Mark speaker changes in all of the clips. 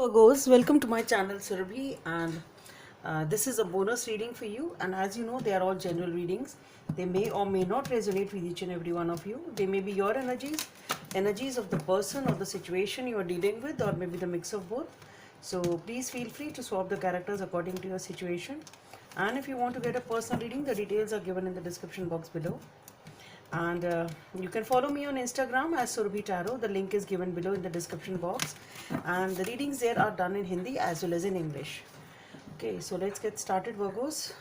Speaker 1: Virgos, welcome to my channel Surabhi, and this is a bonus reading for you. And as you know, they are all general readings. They may or may not resonate with each and every one of you. They may be your energies, energies of the person or the situation you are dealing with, or maybe the mix of both. So please feel free to swap the characters according to your situation. And if you want to get a personal reading, the details are given in the description box below. And you can follow me on Instagram as Surabhi Tarot. The link is given below in the description box, and the readings there are done in Hindi as well as in English. Okay, so let's get started, Virgos.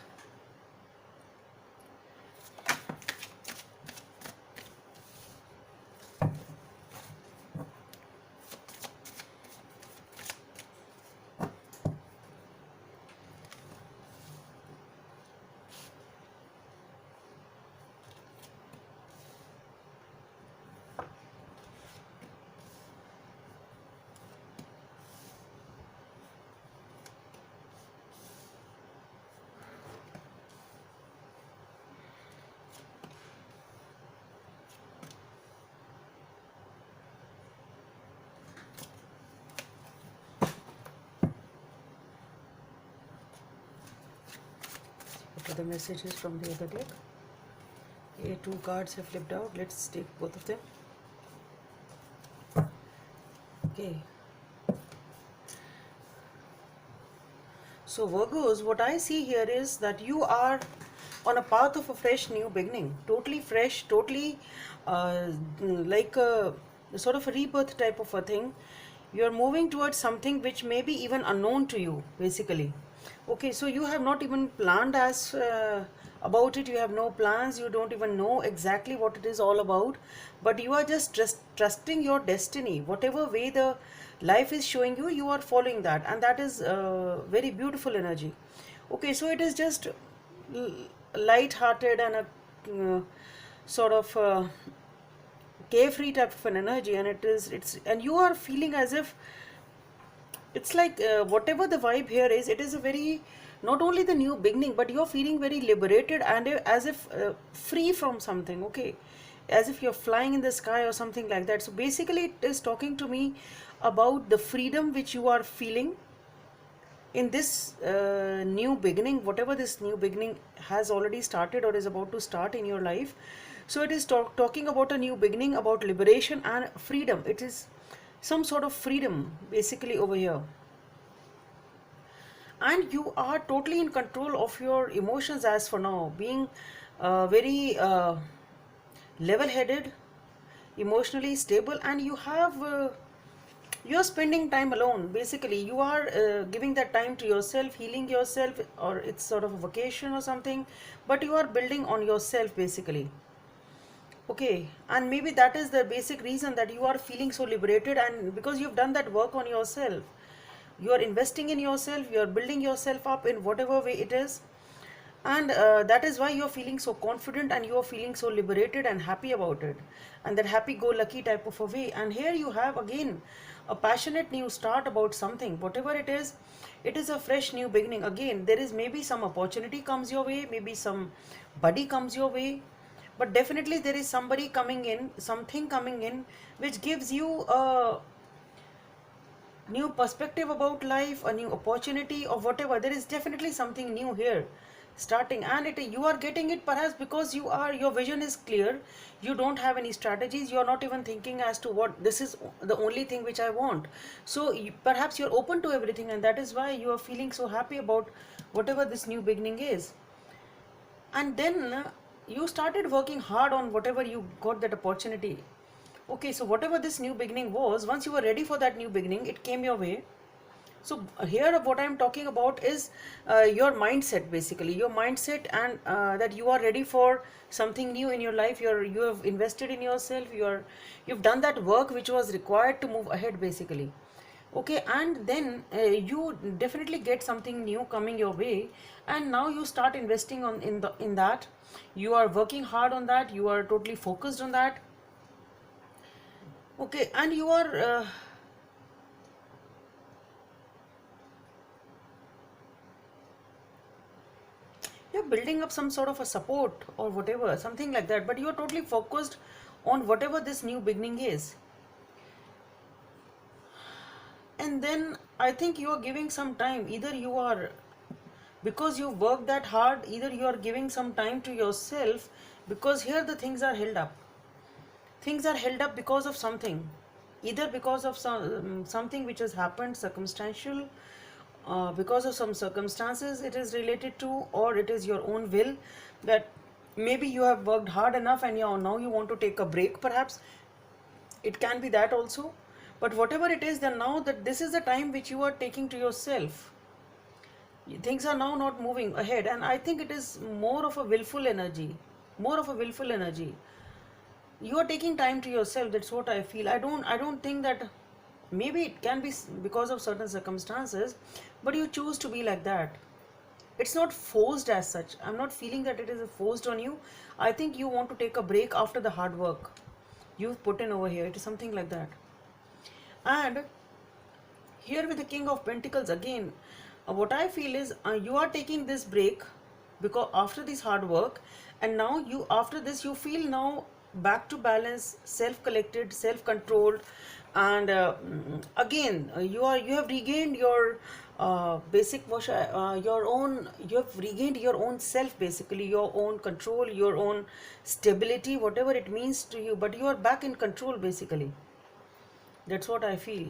Speaker 1: What are the messages from the other deck? Here, two cards have flipped out. Let's take both of them. Okay. So Virgos, what I see here is that you are on a path of a fresh new beginning, totally fresh, totally like a sort of a rebirth type of a thing. You're moving towards something which may be even unknown to you, basically. Okay, so you have not even planned as about it. You have no plans. You don't even know exactly what it is all about, but you are just trusting your destiny. Whatever way the life is showing you, you are following that, and that is very beautiful energy. Okay, so it is just light-hearted and a sort of carefree type of an energy, and and you are feeling as if it's like whatever the vibe here is, it is a very, not only the new beginning, but you're feeling very liberated and as if free from something. Okay, as if you're flying in the sky or something like that. So basically it is talking to me about the freedom which you are feeling in this new beginning, whatever this new beginning has already started or is about to start in your life. So it is talking about a new beginning, about liberation and freedom. It is some sort of freedom basically over here, and you are totally in control of your emotions as for now, being very level-headed, emotionally stable, and you're spending time alone. Basically you are giving that time to yourself, healing yourself, or it's sort of a vacation or something, but you are building on yourself basically. Okay, and maybe that is the basic reason that you are feeling so liberated, and because you've done that work on yourself, you are investing in yourself, you are building yourself up in whatever way it is, and that is why you're feeling so confident and you're feeling so liberated and happy about it, and that happy-go-lucky type of a way. And here you have again a passionate new start about something, whatever it is. It is a fresh new beginning. Again, there is maybe some opportunity comes your way, maybe some buddy comes your way, but definitely there is somebody coming in, something coming in, which gives you a new perspective about life, a new opportunity or whatever. There is definitely something new here starting, and you are getting it perhaps because your vision is clear. You don't have any strategies. You are not even thinking as to what this is the only thing which I want. So perhaps you're open to everything, and that is why you are feeling so happy about whatever this new beginning is. And then you started working hard on whatever you got that opportunity. Okay, so whatever this new beginning was, once you were ready for that new beginning, it came your way. So here what I'm talking about is your mindset, basically your mindset, and that you are ready for something new in your life. You have invested in yourself. You've done that work which was required to move ahead, basically. Okay, and then you definitely get something new coming your way, and now you start investing in that. You are working hard on that. You are totally focused on that. Okay, and you're building up some sort of a support or whatever, something like that, but you're totally focused on whatever this new beginning is. And then I think you are giving some time. Either you are, because you work that hard, either you are giving some time to yourself, because here the things are held up. Things are held up because of something, either because of something which has happened circumstantial, because of some circumstances it is related to, or it is your own will, that maybe you have worked hard enough and now you want to take a break perhaps. It can be that also. But whatever it is, then now that this is the time which you are taking to yourself, things are now not moving ahead, and I think it is more of a willful energy, more of a willful energy. You are taking time to yourself, that's what I feel. I don't think that, maybe it can be because of certain circumstances, but you choose to be like that. It's not forced as such. I'm not feeling that it is forced on you. I think you want to take a break after the hard work you've put in over here. It is something like that. And here with the King of Pentacles again, what I feel is you are taking this break because after this hard work, and now you, after this, you feel now back to balance, self collected, self controlled, and again you have regained your basic your own, you have regained your own self, basically your own control, your own stability, whatever it means to you, but you are back in control basically. That's what I feel.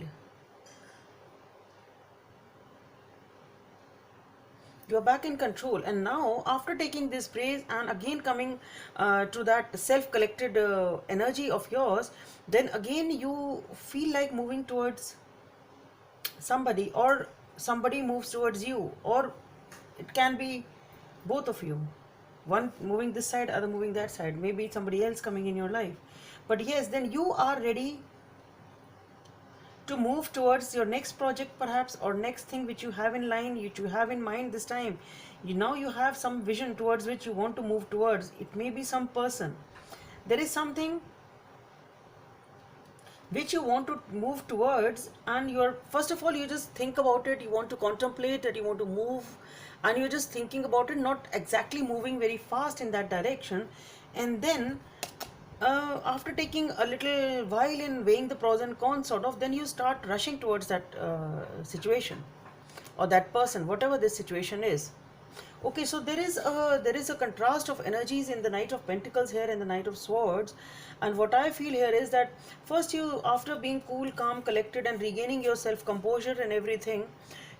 Speaker 1: You're back in control, and now after taking this praise and again coming to that self collected energy of yours, then again you feel like moving towards somebody, or somebody moves towards you, or it can be both of you, one moving this side, other moving that side, maybe somebody else coming in your life. But yes, then you are ready to move towards your next project perhaps, or next thing which you have in line, which you have in mind this time. Now you have some vision towards which you want to move towards. It may be some person, there is something which you want to move towards, and you're, first of all, you just think about it, you want to contemplate it, you want to move, and you're just thinking about it, not exactly moving very fast in that direction. And then after taking a little while in weighing the pros and cons sort of, then you start rushing towards that situation or that person, whatever this situation is. Okay, so there is a contrast of energies in the Knight of Pentacles here and the Knight of Swords. And what I feel here is that first, you, after being cool, calm, collected, and regaining your self composure and everything,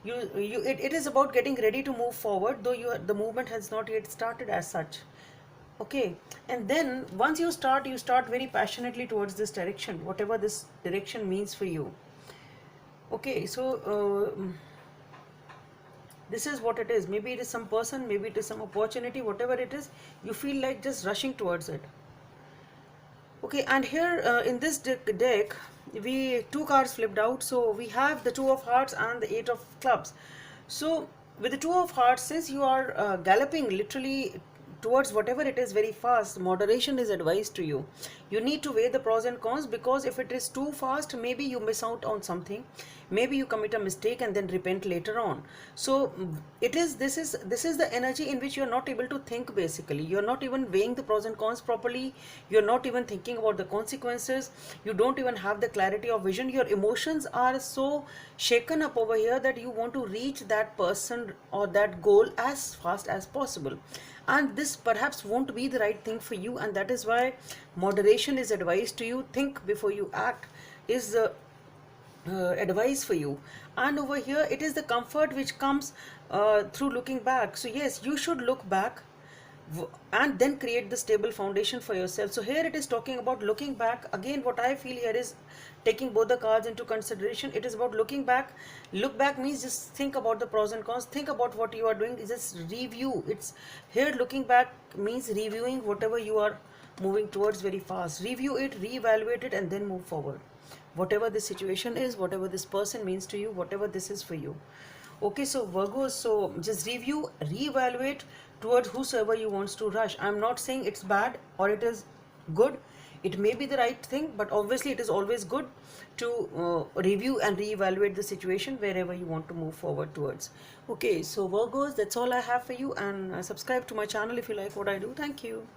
Speaker 1: it is about getting ready to move forward, though the movement has not yet started as such. Okay, and then once you start very passionately towards this direction, whatever this direction means for you. Okay, so this is what it is. Maybe it is some person, maybe it is some opportunity, whatever it is, you feel like just rushing towards it. Okay, and here in this deck, we two cards flipped out. So we have the Two of Hearts and the Eight of Clubs. So with the Two of Hearts, since you are galloping literally towards whatever it is very fast, moderation is advised to you. You need to weigh the pros and cons, because if it is too fast, maybe you miss out on something, maybe you commit a mistake and then repent later on. So this is the energy in which you are not able to think. Basically, you are not even weighing the pros and cons properly, you are not even thinking about the consequences, you don't even have the clarity of vision. Your emotions are so shaken up over here that you want to reach that person or that goal as fast as possible, and this perhaps won't be the right thing for you, and that is why moderation is advised to you. Think before you act is the advice for you. And over here, it is the comfort which comes through looking back. So yes, you should look back and then create the stable foundation for yourself. So here it is talking about looking back. Again, what I feel here is taking both the cards into consideration. It is about looking back. Look back means just think about the pros and cons, think about what you are doing, just review. It's here, looking back means reviewing whatever you are moving towards very fast. Review it, reevaluate it, and then move forward. Whatever this situation is, whatever this person means to you, whatever this is for you. Okay, so Virgos, so just review, reevaluate towards whosoever you wants to rush. I'm not saying it's bad or it is good. It may be the right thing, but obviously it is always good to review and reevaluate the situation wherever you want to move forward towards. Okay, so Virgos, that's all I have for you, and subscribe to my channel if you like what I do. Thank you.